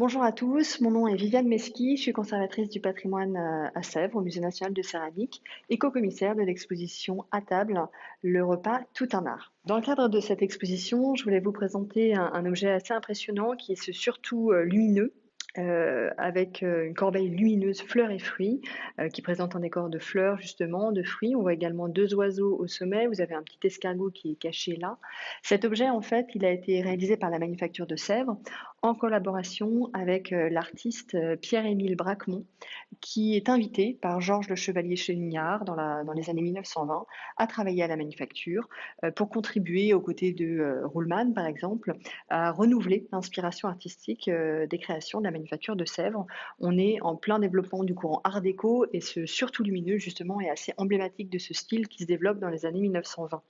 Bonjour à tous, mon nom est Viviane Mesqui, je suis conservatrice du patrimoine à Sèvres, au Musée national de céramique, et co-commissaire de l'exposition À table, le repas tout un art. Dans le cadre de cette exposition, je voulais vous présenter un objet assez impressionnant qui est ce surtout lumineux, avec une corbeille lumineuse fleurs et fruits, qui présente un décor de fleurs justement, de fruits. On voit également deux oiseaux au sommet, vous avez un petit escargot qui est caché là. Cet objet, en fait, il a été réalisé par la Manufacture de Sèvres en collaboration avec l'artiste Pierre-Émile Braquemont, qui est invité par Georges Le Chevalier-Chénignard dans les années 1920 à travailler à la Manufacture pour contribuer aux côtés de Ruhlmann, par exemple, à renouveler l'inspiration artistique des créations de la Manufacture de Sèvres. On est en plein développement du courant Art déco et ce surtout lumineux, justement, est assez emblématique de ce style qui se développe dans les années 1920.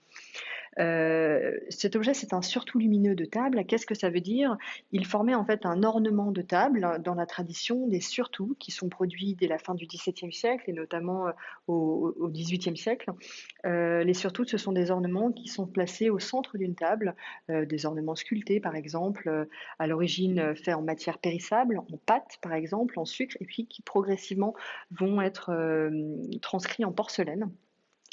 Cet objet, c'est un surtout lumineux de table. Qu'est-ce que ça veut dire? Il formait en fait un ornement de table dans la tradition des surtouts qui sont produits dès la fin du XVIIe siècle et notamment au XVIIIe siècle. Les surtouts, ce sont des ornements qui sont placés au centre d'une table, des ornements sculptés par exemple, à l'origine faits en matière périssable, en pâte par exemple, en sucre, et puis qui progressivement vont être transcrits en porcelaine.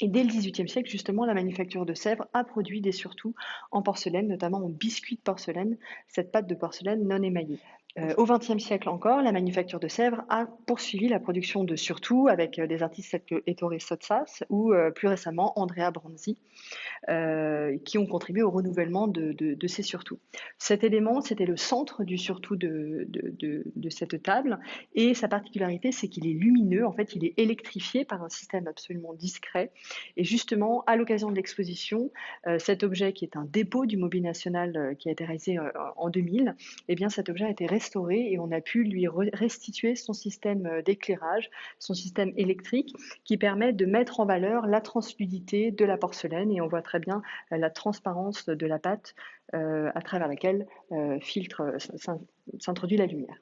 Et dès le XVIIIe siècle, justement, la Manufacture de Sèvres a produit des surtouts en porcelaine, notamment en biscuit de porcelaine, cette pâte de porcelaine non émaillée. Au XXe siècle encore, la Manufacture de Sèvres a poursuivi la production de surtouts avec des artistes tels que Ettore Sottsass ou plus récemment Andrea Bronzi, qui ont contribué au renouvellement de ces surtouts. Cet élément, c'était le centre du surtout de cette table, et sa particularité, c'est qu'il est lumineux, en fait, il est électrifié par un système absolument discret, et justement, à l'occasion de l'exposition, cet objet qui est un dépôt du Mobilier national qui a été réalisé en 2000, eh bien cet objet a été restauré et on a pu lui restituer son système d'éclairage, son système électrique qui permet de mettre en valeur la translucidité de la porcelaine, et on voit très bien la transparence de la pâte à travers laquelle filtre s'introduit la lumière.